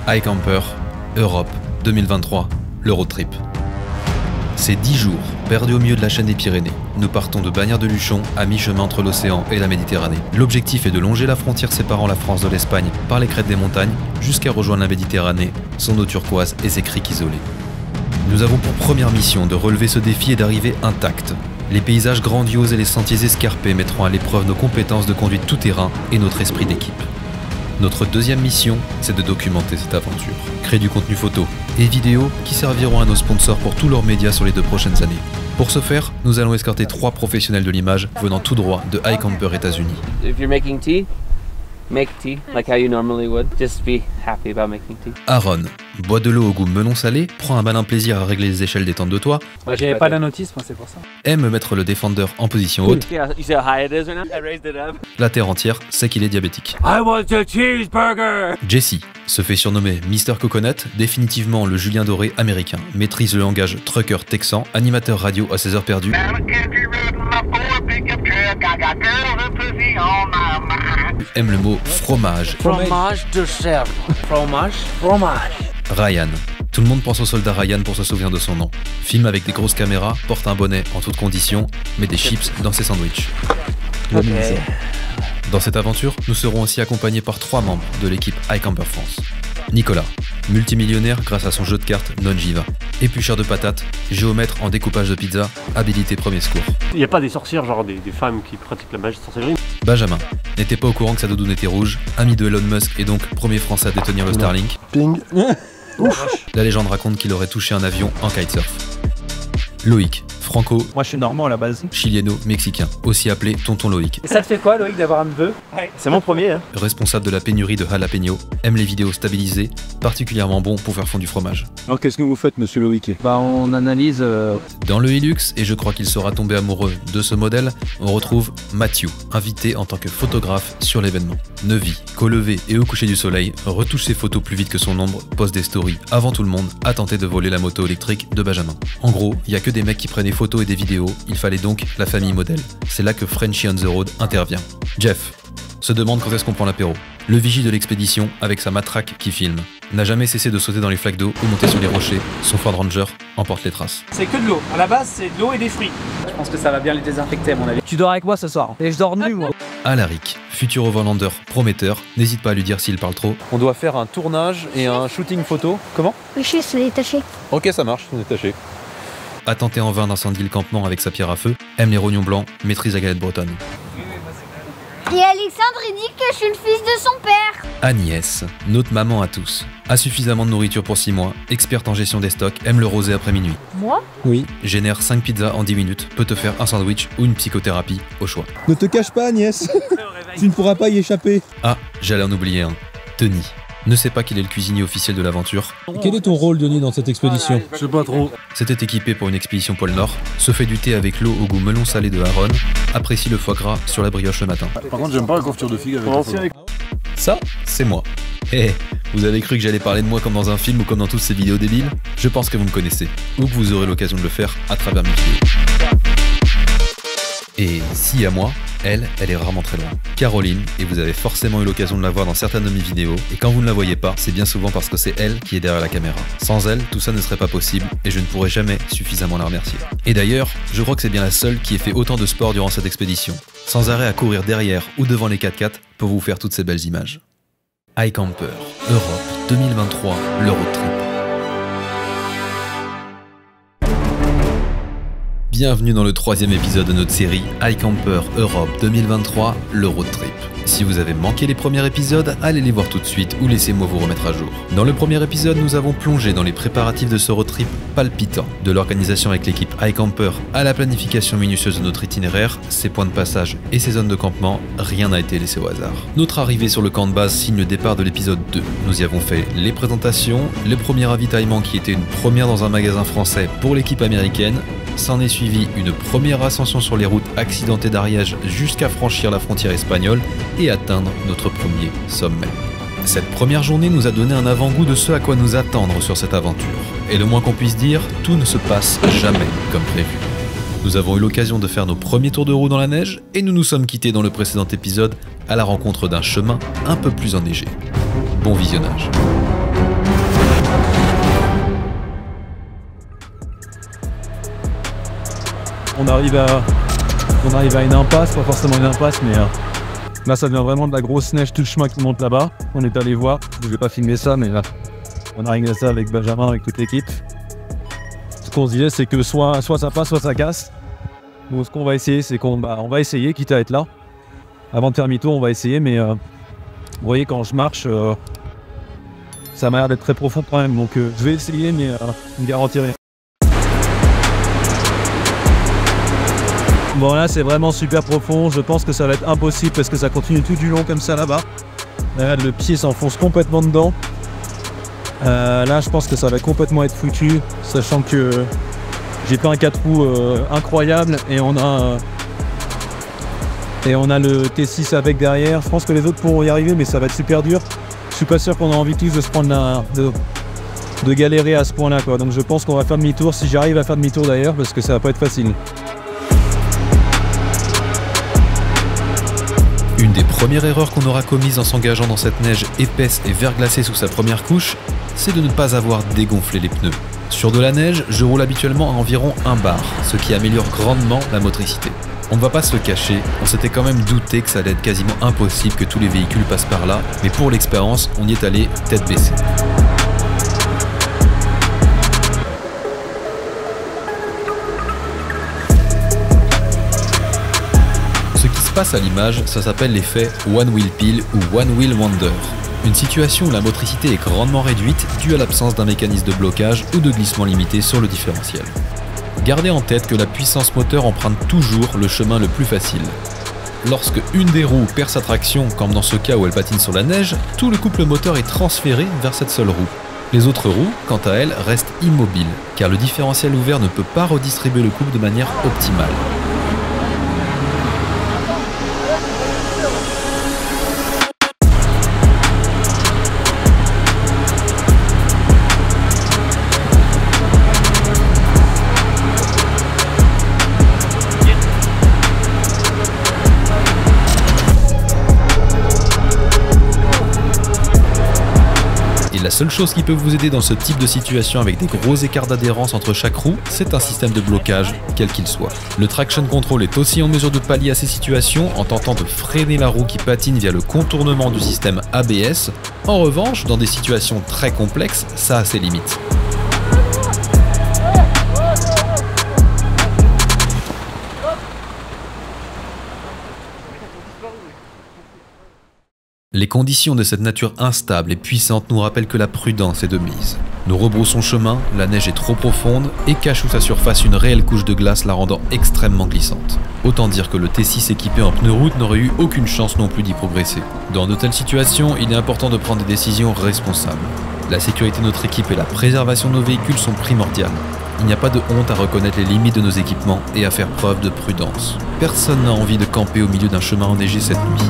iCamper, Europe 2023, le road trip. C'est 10 jours, perdus au milieu de la chaîne des Pyrénées. Nous partons de Bagnères-de-Luchon, à mi-chemin entre l'océan et la Méditerranée. L'objectif est de longer la frontière séparant la France de l'Espagne par les crêtes des montagnes, jusqu'à rejoindre la Méditerranée, son eau turquoise et ses criques isolées. Nous avons pour première mission de relever ce défi et d'arriver intacts. Les paysages grandioses et les sentiers escarpés mettront à l'épreuve nos compétences de conduite tout-terrain et notre esprit d'équipe. Notre deuxième mission, c'est de documenter cette aventure, créer du contenu photo et vidéo qui serviront à nos sponsors pour tous leurs médias sur les 2 prochaines années. Pour ce faire, nous allons escorter 3 professionnels de l'image venant tout droit de iCamper États-Unis. If you're making tea, make tea like how you normally would. Just be happy about making tea. Aaron, boit de l'eau au goût melon salé, prend un malin plaisir à régler les échelles des tentes de toit. Moi j'avais pas la notice, moi c'est pour ça. Aime mettre le Defender en position haute. Yeah, you see how high it is right now? I raised it up. La terre entière sait qu'il est diabétique. I want a cheeseburger! Jesse se fait surnommer Mr. Coconut, définitivement le Julien Doré américain. Maîtrise le langage trucker texan, animateur radio à ses heures perdues. Aime le mot fromage. Fromage de chèvre. Fromage. Fromage. Ryan. Tout le monde pense au soldat Ryan pour se souvenir de son nom. Filme avec des grosses caméras, porte un bonnet en toutes conditions, met des chips dans ses sandwichs. Okay. Dans cette aventure, nous serons aussi accompagnés par 3 membres de l'équipe iCamper France. Nicolas, multimillionnaire grâce à son jeu de cartes Non-Jiva. Éplucheur de patates, géomètre en découpage de pizza, habilité premier secours. Il n'y a pas des sorcières, genre des femmes qui pratiquent la magie de sorcellerie. Benjamin, n'était pas au courant que sa doudoune était rouge, ami de Elon Musk et donc premier français à détenir le Starlink. Ping. La légende raconte qu'il aurait touché un avion en kitesurf. Loïc, franco, Moi je suis normand à la base. chilieno-mexicain, aussi appelé Tonton Loïc. Et ça te fait quoi Loïc d'avoir un neveu? C'est mon premier, hein. Responsable de la pénurie de jalapeno, aime les vidéos stabilisées, particulièrement bon pour faire fondre du fromage. Alors qu'est-ce que vous faites, monsieur Loïc? Bah on analyse... Dans le Hilux, et je crois qu'il sera tombé amoureux de ce modèle, on retrouve Mathieu, invité en tant que photographe sur l'événement. Neuvy, qu'au lever et au coucher du soleil, retouche ses photos plus vite que son ombre, poste des stories avant tout le monde, a tenté de voler la moto électrique de Benjamin. En gros, il y a que des mecs qui prennent des photos et des vidéos, il fallait donc la famille modèle. C'est là que Frenchy on the Road intervient. Jeff se demande quand est-ce qu'on prend l'apéro. Le vigie de l'expédition avec sa matraque qui filme. N'a jamais cessé de sauter dans les flaques d'eau ou monter sur les rochers, son Ford Ranger emporte les traces. C'est que de l'eau. À la base c'est de l'eau et des fruits. Je pense que ça va bien les désinfecter à mon avis. Tu dors avec moi ce soir. Et je dors nu moi. Alaric, futur overlander prometteur, n'hésite pas à lui dire s'il parle trop. On doit faire un tournage et un shooting photo. Comment? Oui, je suis détaché. Ok, ça marche, on est détaché. A tenté en vain d'incendier le campement avec sa pierre à feu, aime les rognons blancs, maîtrise la galette bretonne. Et Alexandre, il dit que je suis le fils de son père. Agnès, notre maman à tous, a suffisamment de nourriture pour 6 mois, experte en gestion des stocks, aime le rosé après minuit. Moi? Oui. Génère 5 pizzas en 10 minutes, peut te faire un sandwich ou une psychothérapie au choix. Ne te cache pas, Agnès. Tu ne pourras pas y échapper. Ah, j'allais en oublier un. Denis ne sait pas qu'il est le cuisinier officiel de l'aventure. Quel est ton rôle, Denis, dans cette expédition? Je sais pas trop. S'était équipé pour une expédition pôle Nord, se fait du thé avec l'eau au goût melon salé de Aaron, apprécie le foie gras sur la brioche le matin. Par contre, j'aime pas la confiture de figue avec. Ça, c'est moi. Eh, vous avez cru que j'allais parler de moi comme dans un film ou comme dans toutes ces vidéos débiles? Je pense que vous me connaissez, ou que vous aurez l'occasion de le faire à travers mes vidéos. Et si à moi, elle est rarement très loin. Caroline, et vous avez forcément eu l'occasion de la voir dans certaines de mes vidéos, et quand vous ne la voyez pas, c'est bien souvent parce que c'est elle qui est derrière la caméra. Sans elle, tout ça ne serait pas possible, et je ne pourrais jamais suffisamment la remercier. Et d'ailleurs, je crois que c'est bien la seule qui ait fait autant de sport durant cette expédition, sans arrêt à courir derrière ou devant les 4x4 pour vous faire toutes ces belles images. iCamper, Europe 2023, le road trip. Bienvenue dans le 3e épisode de notre série iCamper Europe 2023, le road trip. Si vous avez manqué les premiers épisodes, allez les voir tout de suite ou laissez-moi vous remettre à jour. Dans le premier épisode, nous avons plongé dans les préparatifs de ce road trip palpitant. De l'organisation avec l'équipe iCamper à la planification minutieuse de notre itinéraire, ses points de passage et ses zones de campement, rien n'a été laissé au hasard. Notre arrivée sur le camp de base signe le départ de l'épisode 2. Nous y avons fait les présentations, le premier ravitaillement qui était une première dans un magasin français pour l'équipe américaine. S'en est suivi une première ascension sur les routes accidentées d'Ariège jusqu'à franchir la frontière espagnole et atteindre notre premier sommet. Cette première journée nous a donné un avant-goût de ce à quoi nous attendre sur cette aventure. Et le moins qu'on puisse dire, tout ne se passe jamais comme prévu. Nous avons eu l'occasion de faire nos premiers tours de roue dans la neige et nous nous sommes quittés dans le précédent épisode à la rencontre d'un chemin un peu plus enneigé. Bon visionnage. On arrive à une impasse, pas forcément une impasse, mais là ça vient vraiment de la grosse neige, tout le chemin qui monte là-bas. On est allé voir, je vais pas filmer ça, mais là, on a réglé ça avec Benjamin, avec toute l'équipe. Ce qu'on se disait, c'est que soit ça passe, soit ça casse. Bon, ce qu'on va essayer, c'est qu'on va essayer, quitte à être là. Avant de faire demi-tour, on va essayer, mais vous voyez, quand je marche, ça m'a l'air d'être très profond quand même. Donc je vais essayer, mais je ne garantis rien. Bon, là, c'est vraiment super profond. Je pense que ça va être impossible parce que ça continue tout du long comme ça là-bas. Là, le pied s'enfonce complètement dedans. Là, je pense que ça va complètement être foutu, sachant que j'ai pas un 4 roues incroyable et on a le T6 avec derrière. Je pense que les autres pourront y arriver, mais ça va être super dur. Je suis pas sûr qu'on a envie tous de se prendre de galérer à ce point-là, quoi. Donc je pense qu'on va faire demi-tour, si j'arrive à faire demi-tour d'ailleurs, parce que ça va pas être facile. Une des premières erreurs qu'on aura commises en s'engageant dans cette neige épaisse et verglacée sous sa première couche, c'est de ne pas avoir dégonflé les pneus. Sur de la neige, je roule habituellement à environ 1 bar, ce qui améliore grandement la motricité. On ne va pas se le cacher, on s'était quand même douté que ça allait être quasiment impossible que tous les véhicules passent par là, mais pour l'expérience, on y est allé tête baissée. Passe à l'image, ça s'appelle l'effet One Wheel Peel ou One Wheel Wonder. Une situation où la motricité est grandement réduite due à l'absence d'un mécanisme de blocage ou de glissement limité sur le différentiel. Gardez en tête que la puissance moteur emprunte toujours le chemin le plus facile. Lorsque une des roues perd sa traction, comme dans ce cas où elle patine sur la neige, tout le couple moteur est transféré vers cette seule roue. Les autres roues, quant à elles, restent immobiles, car le différentiel ouvert ne peut pas redistribuer le couple de manière optimale. La seule chose qui peut vous aider dans ce type de situation avec des gros écarts d'adhérence entre chaque roue, c'est un système de blocage, quel qu'il soit. Le traction control est aussi en mesure de pallier à ces situations en tentant de freiner la roue qui patine via le contournement du système ABS. En revanche, dans des situations très complexes, ça a ses limites. Les conditions de cette nature instable et puissante nous rappellent que la prudence est de mise. Nous rebroussons chemin, la neige est trop profonde et cache sous sa surface une réelle couche de glace la rendant extrêmement glissante. Autant dire que le T6 équipé en pneus route n'aurait eu aucune chance non plus d'y progresser. Dans de telles situations, il est important de prendre des décisions responsables. La sécurité de notre équipe et la préservation de nos véhicules sont primordiales. Il n'y a pas de honte à reconnaître les limites de nos équipements et à faire preuve de prudence. Personne n'a envie de camper au milieu d'un chemin enneigé cette nuit.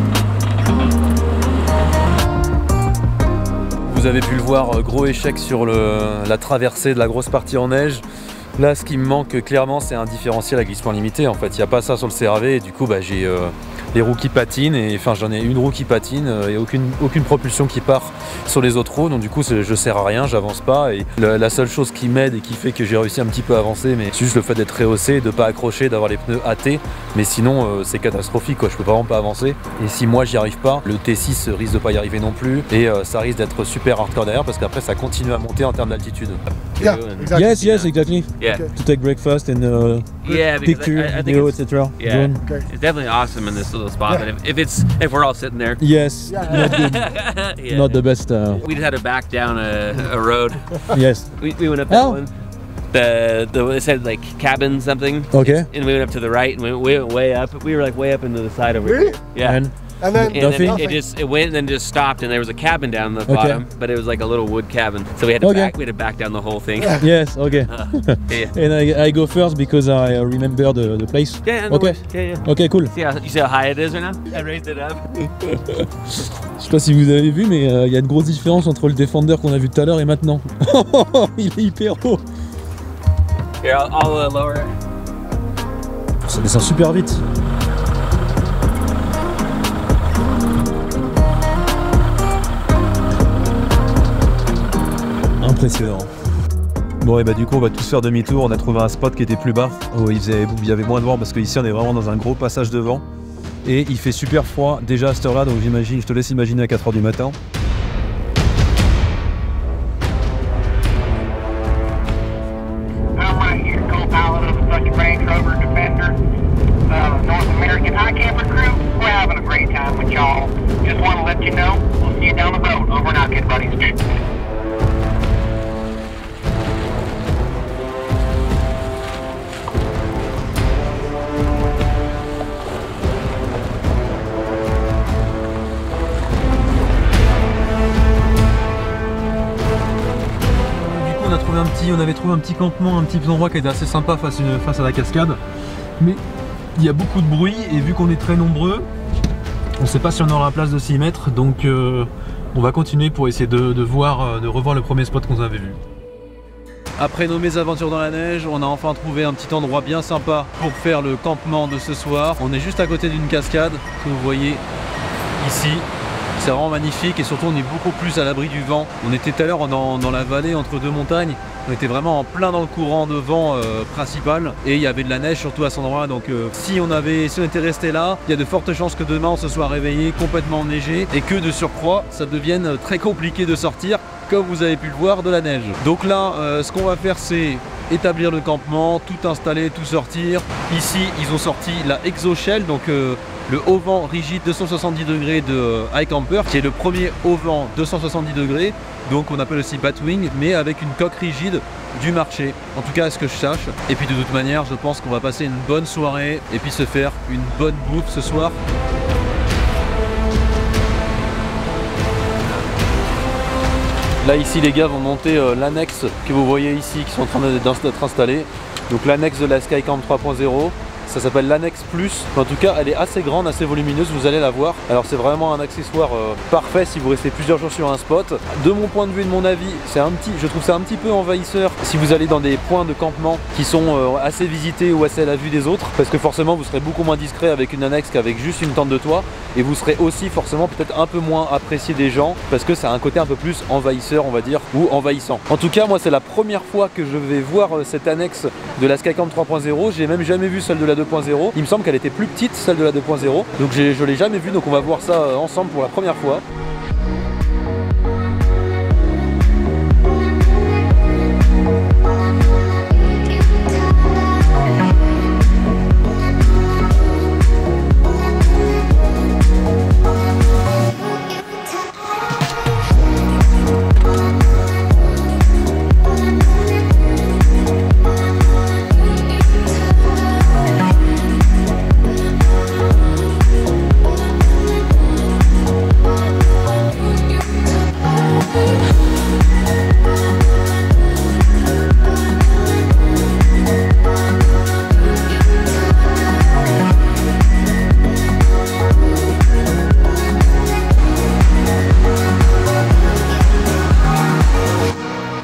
Vous avez pu le voir, gros échec sur la traversée de la grosse partie en neige. Là, ce qui me manque clairement, c'est un différentiel à glissement limité. En fait, il n'y a pas ça sur le CR-V et du coup, j'ai les roues qui patinent. Et enfin, j'en ai une roue qui patine et aucune propulsion qui part sur les autres roues. Donc du coup, je sers à rien, j'avance pas. Et la seule chose qui m'aide et qui fait que j'ai réussi un petit peu à avancer, mais c'est juste le fait d'être rehaussé, de pas accrocher, d'avoir les pneus hâtés. Mais sinon, c'est catastrophique, quoi. Je peux vraiment pas avancer. Et si moi, j'y arrive pas, le T6 risque de pas y arriver non plus. Et ça risque d'être super hardcore derrière parce qu'après, ça continue à monter en termes d'altitude. Yeah, exactly. Yes, exactly. Yeah. To take breakfast and picture, I think video, etc. Yeah, it's definitely awesome in this little spot. Yeah. But if we're all sitting there, Yes, not good. yeah. Not the best. We just had to back down a road. Yes. We went up that one. It said like cabin something. Okay. And we went up to the right and we went way up. We were like way up into the side over Really? here. Yeah. And then It went and then just stopped and there was a cabin down the bottom, but it was like a little wood cabin. So we had to back down the whole thing. Yes. Okay. Yeah. And I go first because I remember the place. Yeah, Okay. Yeah. Ok, cool. You see how high it is right now? I raised it up. Je sais pas si vous avez vu, mais il y a une grosse différence entre le Defender qu'on a vu tout à l'heure et maintenant. Il est hyper haut. Here, I'll lower it. Ça descend super vite. Impressionnant. Bon et bah du coup on va tous faire demi-tour, on a trouvé un spot qui était plus bas, où il y avait moins de vent parce qu'ici on est vraiment dans un gros passage de vent. Et il fait super froid déjà à cette heure là, donc j'imagine, je te laisse imaginer à 4 h du matin. On avait trouvé un petit campement, un petit endroit qui était assez sympa face à la cascade, mais il y a beaucoup de bruit et vu qu'on est très nombreux, on ne sait pas si on aura la place de s'y mettre, donc on va continuer pour essayer de revoir le premier spot qu'on avait vu. Après nos mésaventures dans la neige, on a enfin trouvé un petit endroit bien sympa pour faire le campement de ce soir. On est juste à côté d'une cascade que vous voyez ici. C'est vraiment magnifique et surtout on est beaucoup plus à l'abri du vent. On était tout à l'heure dans la vallée entre deux montagnes. On était vraiment en plein dans le courant de vent principal et il y avait de la neige surtout à cet endroit. Donc si on était resté là, il y a de fortes chances que demain on se soit réveillé complètement enneigé et que de surcroît ça devienne très compliqué de sortir, comme vous avez pu le voir, de la neige. Donc là ce qu'on va faire c'est établir le campement, tout installer, tout sortir. Ici ils ont sorti la ExoShell, donc le haut vent rigide 270 degrés de iCamper, qui est le premier haut vent 270 degrés, donc on appelle aussi Batwing, mais avec une coque rigide du marché, en tout cas à ce que je sache. Et puis de toute manière je pense qu'on va passer une bonne soirée et puis se faire une bonne bouffe ce soir. Là ici les gars vont monter l'annexe que vous voyez ici qui sont en train d'être installés. Donc l'annexe de la Skycamp 3.0. Ça s'appelle l'annexe plus, en tout cas elle est assez grande, assez volumineuse, vous allez la voir. Alors c'est vraiment un accessoire parfait si vous restez plusieurs jours sur un spot. De mon point de vue et de mon avis, je trouve ça un petit peu envahisseur si vous allez dans des points de campement qui sont assez visités ou assez à la vue des autres, parce que forcément vous serez beaucoup moins discret avec une annexe qu'avec juste une tente de toit, et vous serez aussi forcément peut-être un peu moins apprécié des gens, parce que ça a un côté un peu plus envahisseur on va dire, ou envahissant. En tout cas moi c'est la première fois que je vais voir cette annexe de la Skycamp 3.0, j'ai même jamais vu celle de la 2.0, il me semble qu'elle était plus petite celle de la 2.0, donc je l'ai jamais vue, donc on va voir ça ensemble pour la première fois.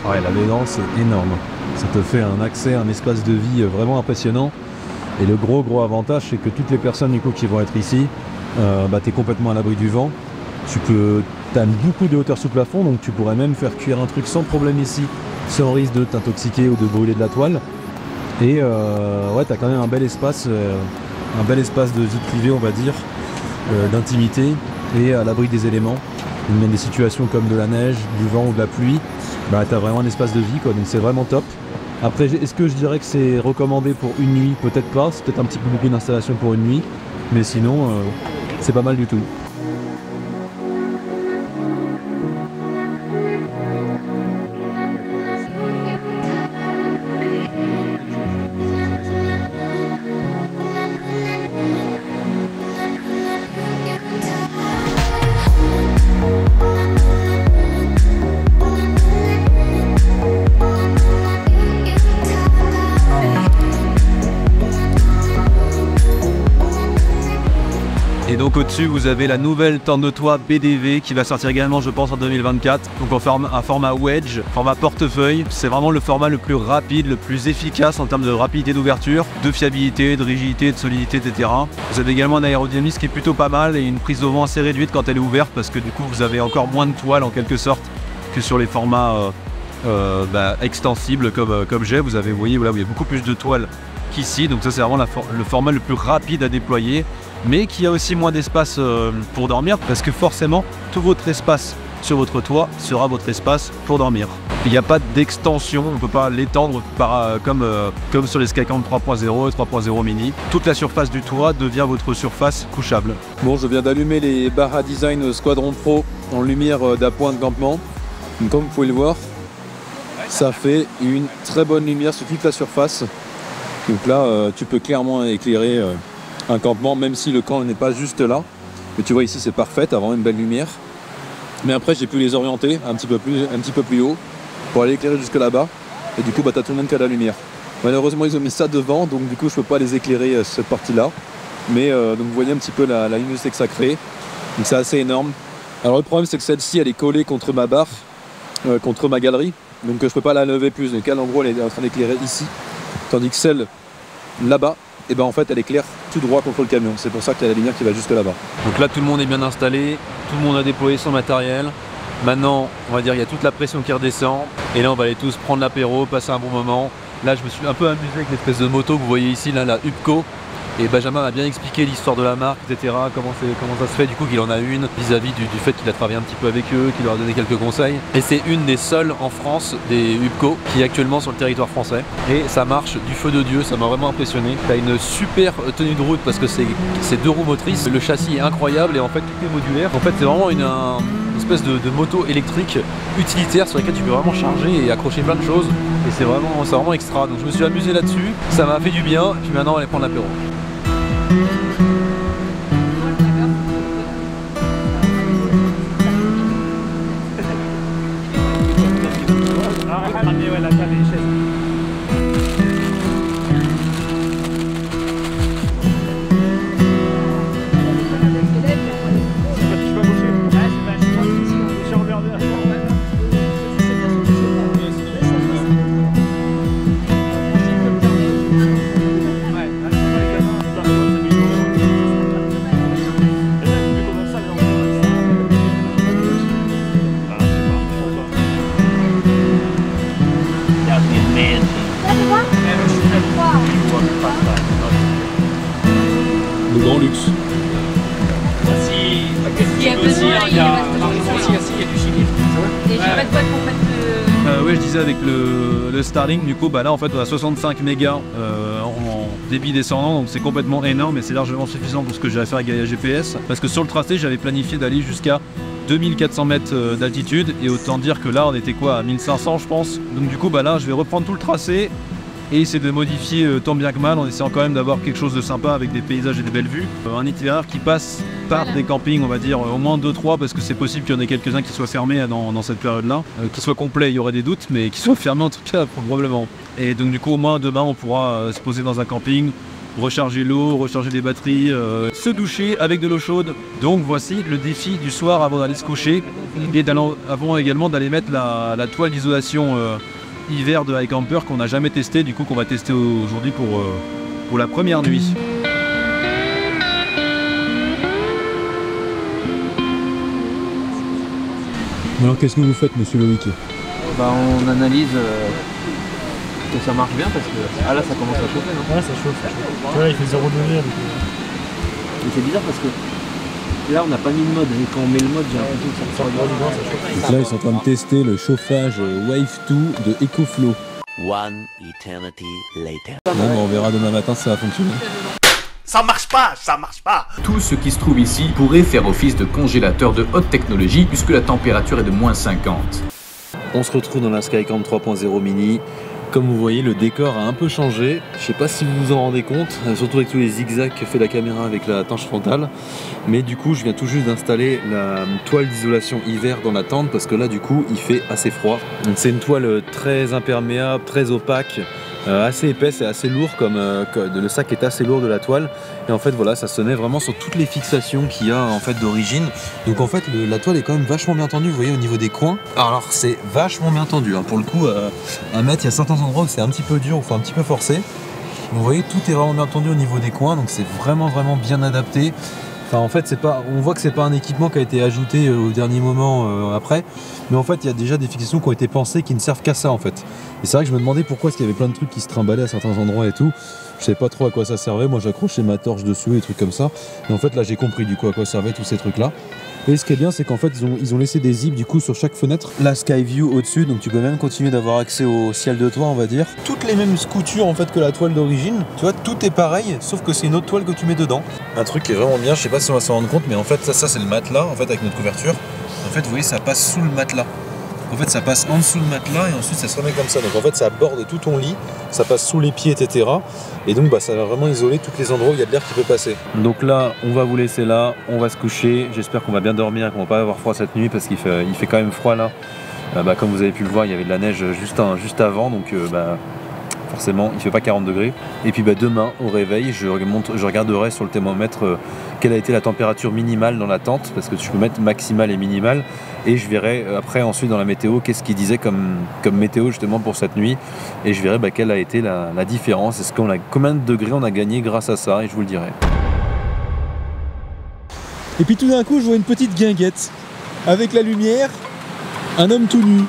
Ouais, là-dedans c'est énorme. Ça te fait un accès, un espace de vie vraiment impressionnant. Et le gros avantage c'est que toutes les personnes du coup qui vont être ici, tu es complètement à l'abri du vent. Tu as beaucoup de hauteur sous plafond, donc tu pourrais même faire cuire un truc sans problème ici, sans risque de t'intoxiquer ou de brûler de la toile. Et ouais, tu as quand même un bel espace de vie privée on va dire, d'intimité et à l'abri des éléments. Même des situations comme de la neige, du vent ou de la pluie, tu as vraiment un espace de vie quoi, donc c'est vraiment top. Après, est-ce que je dirais que c'est recommandé pour une nuit? Peut-être pas, c'est peut-être un petit peu beaucoup d'installation pour une nuit, mais sinon c'est pas mal du tout. Donc au-dessus vous avez la nouvelle tente de toit BDV qui va sortir également je pense en 2024. Donc un format wedge, format portefeuille. C'est vraiment le format le plus rapide, le plus efficace en termes de rapidité d'ouverture, de fiabilité, de rigidité, de solidité, etc. Vous avez également un aérodynamisme qui est plutôt pas mal et une prise de vent assez réduite quand elle est ouverte parce que du coup vous avez encore moins de toile en quelque sorte que sur les formats extensibles comme j'ai. Vous voyez, voilà, il y a beaucoup plus de toile qu'ici, donc ça c'est vraiment le format le plus rapide à déployer, mais qui a aussi moins d'espace pour dormir parce que forcément tout votre espace sur votre toit sera votre espace pour dormir. Il n'y a pas d'extension, on ne peut pas l'étendre comme sur les Skycam 3.0 et 3.0 mini. Toute la surface du toit devient votre surface couchable. Bon, je viens d'allumer les Baja Design Squadron Pro en lumière d'appoint de campement. Donc, comme vous pouvez le voir, ça fait une très bonne lumière sur toute la surface. Donc là, tu peux clairement éclairer un campement, même si le camp n'est pas juste là. Mais tu vois ici, c'est parfait, t'as vraiment une belle lumière. Mais après, j'ai pu les orienter un petit peu plus haut pour aller éclairer jusque là-bas. Et du coup, t'as tout le monde qui a la lumière. Malheureusement, ils ont mis ça devant, donc du coup, je peux pas les éclairer cette partie-là. Mais donc vous voyez un petit peu la luminosité que ça crée. Donc c'est assez énorme. Alors le problème, c'est que celle-ci, elle est collée contre ma barre, contre ma galerie. Donc je peux pas la lever plus. Donc elle, en gros, elle est en train d'éclairer ici. Tandis que celle là-bas, et en fait, elle éclaire tout droit contre le camion. C'est pour ça qu'il y a la lumière qui va jusque là-bas. Donc là, tout le monde est bien installé. Tout le monde a déployé son matériel. Maintenant, on va dire, il y a toute la pression qui redescend. Et là, on va aller tous prendre l'apéro, passer un bon moment. Là, je me suis un peu amusé avec l'espèce de moto que vous voyez ici, là, la Upco. Et Benjamin m'a bien expliqué l'histoire de la marque, etc. Comment ça se fait du coup qu'il en a une vis-à-vis du fait qu'il a travaillé un petit peu avec eux, qu'il leur a donné quelques conseils. Et c'est une des seules en France des Upco qui est actuellement sur le territoire français. Et ça marche du feu de Dieu, ça m'a vraiment impressionné. T'as une super tenue de route parce que c'est 2 roues motrices. Le châssis est incroyable et en fait tout est modulaire. En fait c'est vraiment une espèce de moto électrique utilitaire sur laquelle tu peux vraiment charger et accrocher plein de choses. Et c'est vraiment extra. Donc je me suis amusé là-dessus, ça m'a fait du bien. Puis maintenant on va aller prendre l'apéro. Le grand luxe. Il y a besoin, il y a du chili. Et j'ai pas de boîte pour mettre oui, je disais avec le Starlink, du coup, là en fait on a 65 mégas en débit descendant, donc c'est complètement énorme et c'est largement suffisant pour ce que j'ai à faire avec Gaia GPS. Parce que sur le tracé, j'avais planifié d'aller jusqu'à 2400 mètres d'altitude et autant dire que là on était quoi, à 1500 je pense. Donc du coup, là je vais reprendre tout le tracé et essayer de modifier tant bien que mal en essayant quand même d'avoir quelque chose de sympa avec des paysages et des belles vues. Un itinéraire qui passe par des campings, on va dire au moins 2-3 parce que c'est possible qu'il y en ait quelques-uns qui soient fermés dans cette période-là. Qu'ils soient complets, il y aurait des doutes, mais qu'ils soient fermés en tout cas probablement. Et donc du coup au moins demain on pourra se poser dans un camping, recharger l'eau, recharger des batteries, se doucher avec de l'eau chaude. Donc voici le défi du soir avant d'aller se coucher et avant également d'aller mettre la toile d'isolation hiver de iCamper qu'on n'a jamais testé, du coup qu'on va tester aujourd'hui pour la première nuit. Alors qu'est-ce que vous faites, monsieur Loïc? On analyse que ça marche bien parce que là ça commence à chauffer. Ouais, ça chauffe. Ouais, il fait 0 degré. Mais c'est bizarre parce que là on n'a pas mis le mode et quand on met le mode j'ai l'impression que ça chauffe. Donc là ils sont en train de tester le chauffage Wave 2 de EcoFlow. One eternity later. On verra demain matin si ça va fonctionner. Ça marche pas, ça marche pas. Tout ce qui se trouve ici pourrait faire office de congélateur de haute technologie puisque la température est de -50. On se retrouve dans la Skycam 3.0 mini. Comme vous voyez, le décor a un peu changé. Je sais pas si vous vous en rendez compte, surtout avec tous les zigzags que fait la caméra avec la tanche frontale. Mais du coup, je viens tout juste d'installer la toile d'isolation hiver dans la tente parce que là, du coup, il fait assez froid. C'est une toile très imperméable, très opaque, assez épaisse et assez lourd, le sac est assez lourd de la toile. Et en fait voilà, ça se tenait vraiment sur toutes les fixations qu'il y a en fait d'origine. Donc en fait la toile est quand même vachement bien tendue, vous voyez au niveau des coins. Alors c'est vachement bien tendu, hein. Pour le coup à mettre, il y a certains endroits où c'est un petit peu dur, il faut un petit peu forcer. Vous voyez, tout est vraiment bien tendu au niveau des coins, donc c'est vraiment bien adapté. Enfin, en fait, on voit que c'est pas un équipement qui a été ajouté au dernier moment après, mais en fait, il y a déjà des fixations qui ont été pensées qui ne servent qu'à ça en fait. Et c'est vrai que je me demandais pourquoi est-ce qu'il y avait plein de trucs qui se trimballaient à certains endroits et tout. Je savais pas trop à quoi ça servait. Moi, j'accrochais ma torche dessus et des trucs comme ça. Et en fait, là, j'ai compris du coup à quoi servaient tous ces trucs-là. Et ce qui est bien, c'est qu'en fait, ils ont laissé des zips du coup sur chaque fenêtre. La Sky View au-dessus, donc tu peux même continuer d'avoir accès au ciel de toit, on va dire. Toutes les mêmes coutures en fait que la toile d'origine. Tu vois, tout est pareil, sauf que c'est une autre toile que tu mets dedans. Un truc qui est vraiment bien, je sais pas si on va s'en rendre compte, mais en fait, ça c'est le matelas, en fait, avec notre couverture. En fait, vous voyez, ça passe sous le matelas. En fait, ça passe en dessous le matelas et ensuite ça se remet comme ça. Donc en fait, ça borde tout ton lit, ça passe sous les pieds, etc. Et donc ça va vraiment isoler tous les endroits où il y a de l'air qui peut passer. Donc là, on va vous laisser là, on va se coucher. J'espère qu'on va bien dormir, qu'on va pas avoir froid cette nuit parce qu'il fait quand même froid là. Comme vous avez pu le voir, il y avait de la neige juste avant, donc forcément il fait pas 40 degrés. Et puis demain au réveil, je regarderai sur le thermomètre quelle a été la température minimale dans la tente, parce que tu peux mettre maximale et minimale, et je verrai après ensuite dans la météo qu'est-ce qu'il disait comme météo justement pour cette nuit, et je verrai quelle a été la différence, combien de degrés on a gagné grâce à ça, et je vous le dirai. Et puis tout d'un coup je vois une petite guinguette avec la lumière, un homme tout nu.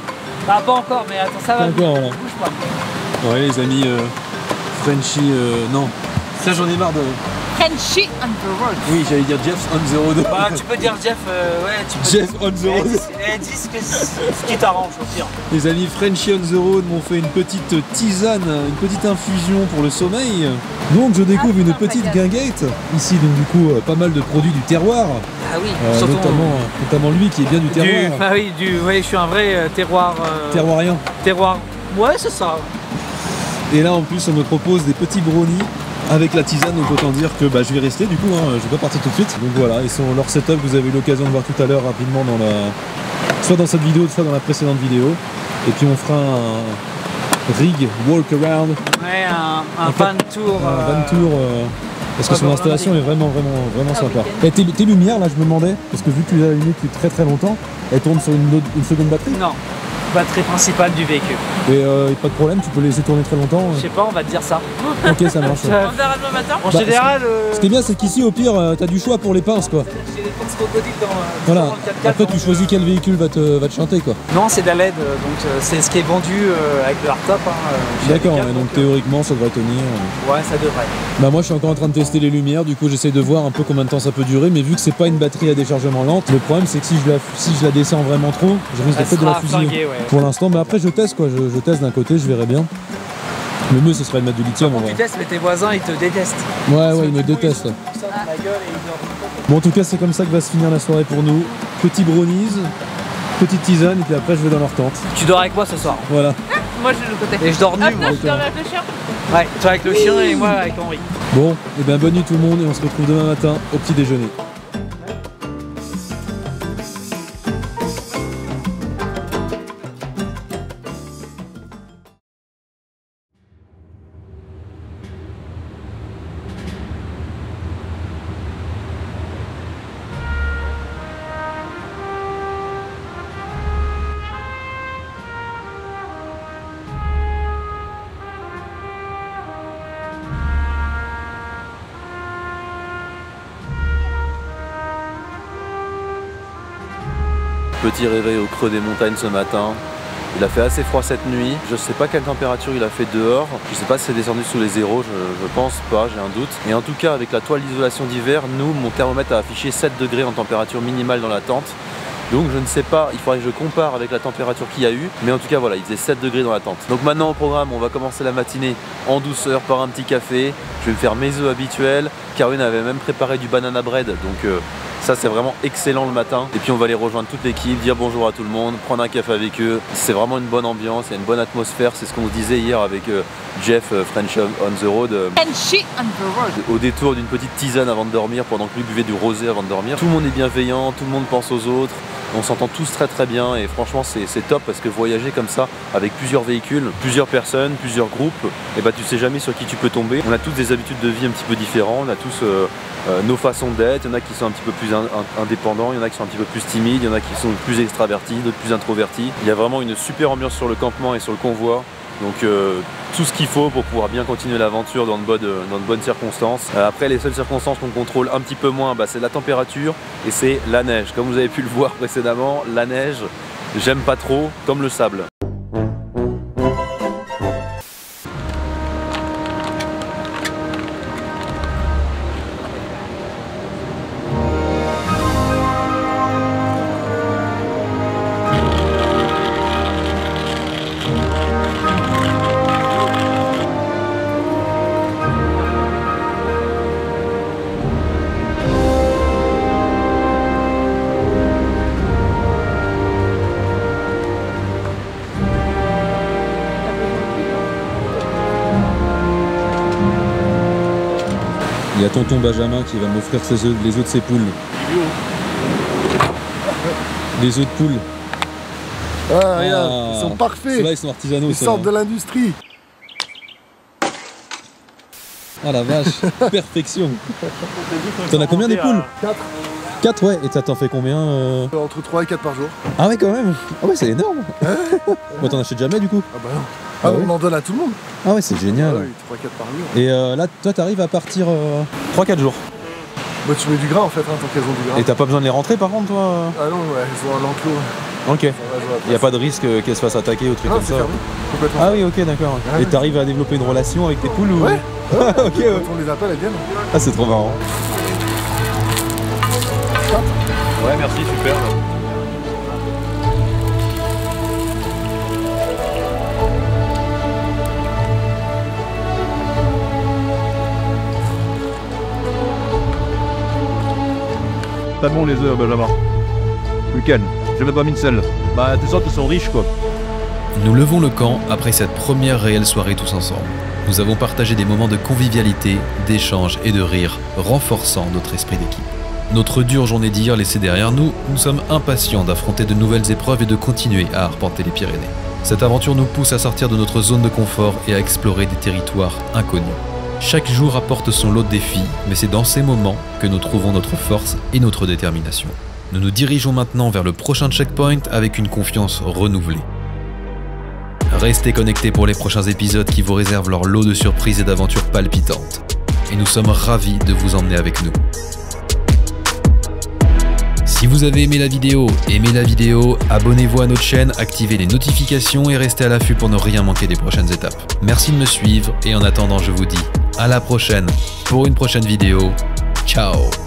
Bah pas encore, mais attends, ça va. Encore, voilà. Bouge pas. Ouais les amis, Frenchy, non, ça j'en ai marre de... Frenchy on the road. Oui, j'allais dire Jeff on the road. Bah tu peux dire Jeff, ouais, tu peux Jeff on the road. Dis ce qui t'arrange au pire. Les amis Frenchy on the road m'ont fait une petite tisane, une petite infusion pour le sommeil. Donc je découvre une petite guinguette. Ici donc du coup pas mal de produits du terroir. Ah oui, notamment lui qui est bien du terroir. Ah oui, je suis un vrai terroir. Terroirien. Terroir. Ouais, c'est ça. Et là en plus on me propose des petits brownies avec la tisane, donc autant dire que je vais rester du coup, hein, je vais pas partir tout de suite. Donc voilà, ils sont leur setup, vous avez eu l'occasion de voir tout à l'heure rapidement soit dans cette vidéo, soit dans la précédente vidéo. Et puis on fera un rig walk around. Ouais, un van tour. Un van tour. Parce que son installation est vraiment sympa. Et tes lumières là, je me demandais, parce que vu que tu les as allumées depuis très longtemps, elles tournent sur une seconde batterie? Non. Batterie principale du véhicule. Et pas de problème, tu peux les laisser tourner très longtemps. Je sais pas, on va te dire ça. Ok, ça marche. On verra demain matin. En général. Ce qui est bien, c'est qu'ici, au pire, t'as du choix pour les pinces, quoi. J'ai des pinces crocodiles dans. Voilà. Après, tu choisis quel véhicule va te chanter, quoi. Non, c'est de la LED, donc c'est ce qui est vendu avec le hardtop. D'accord, donc théoriquement, ça devrait tenir. Ouais, ça devrait. Moi, je suis encore en train de tester les lumières, du coup, j'essaie de voir un peu combien de temps ça peut durer, mais vu que c'est pas une batterie à déchargement lente, le problème, c'est que si je la descends vraiment trop, je risque peut-être de la fusiller. Pour l'instant, mais après, je teste quoi, je teste d'un côté, je verrai bien. Le mieux ce serait de mettre du lithium. Tu testes, mais tes voisins ils te détestent. Ouais, ils me détestent. Bon, en tout cas, c'est comme ça que va se finir la soirée pour nous. Petit brownies, petite tisane, et puis après je vais dans leur tente. Tu dors avec moi ce soir? Voilà. Moi je vais de l'autre côté. Et je dors nu. Moi. Tu dors avec le chien? Ouais, toi avec le chien et moi avec Henri. Bon, et bien bonne nuit tout le monde, et on se retrouve demain matin au petit déjeuner. Petit réveil au creux des montagnes ce matin. Il a fait assez froid cette nuit. Je sais pas quelle température il a fait dehors. Je sais pas si c'est descendu sous les zéros, je pense pas, j'ai un doute. Et en tout cas, avec la toile d'isolation d'hiver, mon thermomètre a affiché 7 degrés en température minimale dans la tente. Donc je ne sais pas, il faudrait que je compare avec la température qu'il y a eu. Mais en tout cas voilà, il faisait 7 degrés dans la tente. Donc maintenant au programme, on va commencer la matinée en douceur par un petit café. Je vais me faire mes œufs habituels. Caroline avait même préparé du banana bread. Donc ça c'est vraiment excellent le main. Et puis on va aller rejoindre toute l'équipe, dire bonjour à tout le monde, prendre un café avec eux. C'est vraiment une bonne ambiance, il y a une bonne atmosphère. C'est ce qu'on se disait hier avec Jeff, French on the road. Frenchy on the road. Au détour d'une petite tisane avant de dormir, pendant que lui buvait du rosé avant de dormir. Tout le monde est bienveillant, tout le monde pense aux autres. On s'entend tous très bien et franchement c'est top parce que voyager comme ça avec plusieurs véhicules, plusieurs personnes, plusieurs groupes, et bah tu sais jamais sur qui tu peux tomber. On a tous des habitudes de vie un petit peu différentes, on a tous nos façons d'être, il y en a qui sont un petit peu plus indépendants, il y en a qui sont un petit peu plus timides, il y en a qui sont plus extravertis, d'autres plus introvertis. Il y a vraiment une super ambiance sur le campement et sur le convoi. Donc tout ce qu'il faut pour pouvoir bien continuer l'aventure dans de bonnes circonstances. Après les seules circonstances qu'on contrôle un petit peu moins, bah, c'est la température et c'est la neige. Comme vous avez pu le voir précédemment, la neige, j'aime pas trop, comme le sable. Il y a tonton Benjamin qui va m'offrir les œufs de ses poules. Les œufs de poule. Ah, regarde, ils sont parfaits. Ceux-là, ils sont artisanaux. Ils sortent de l'industrie. Ah la vache, perfection. T'en as combien des poules? 4. 4, ouais. Et t'en fais combien Entre 3 et 4 par jour. Ah ouais, quand même. Ah ouais, c'est énorme. Bon, t'en achètes jamais du coup? Ah bah non. Ah, on en donne à tout le monde. Ah ouais, c'est génial. Ah oui, 3-4 par jour. Et là, toi, t'arrives à partir 3-4 jours. Bah tu mets du gras en fait, hein, tant qu'elles ont du gras. Et t'as pas besoin de les rentrer par contre, toi? Ah non, ouais, elles sont à l'enclos. Ok. Il n'y a pas de risque qu'elles se fassent attaquer ou truc comme ça? Complètement. Ah oui, ok, d'accord. Ah, et t'arrives à développer une relation avec tes poules ou... Ouais. Ok, ouais. Quand on les appelle, elles viennent. Ah, c'est trop marrant. Ouais, merci, super. Pas bon les œufs, Benjamin. Lequel? J'ai même pas mis de sel. Bah, tu sens qu'ils sont riches, quoi. Nous levons le camp après cette première réelle soirée tous ensemble. Nous avons partagé des moments de convivialité, d'échange et de rire, renforçant notre esprit d'équipe. Notre dure journée d'hier laissée derrière nous, nous sommes impatients d'affronter de nouvelles épreuves et de continuer à arpenter les Pyrénées. Cette aventure nous pousse à sortir de notre zone de confort et à explorer des territoires inconnus. Chaque jour apporte son lot de défis, mais c'est dans ces moments que nous trouvons notre force et notre détermination. Nous nous dirigeons maintenant vers le prochain checkpoint avec une confiance renouvelée. Restez connectés pour les prochains épisodes qui vous réservent leur lot de surprises et d'aventures palpitantes. Et nous sommes ravis de vous emmener avec nous. Si vous avez aimé la vidéo, abonnez-vous à notre chaîne, activez les notifications et restez à l'affût pour ne rien manquer des prochaines étapes. Merci de me suivre et en attendant je vous dis à la prochaine pour une prochaine vidéo. Ciao!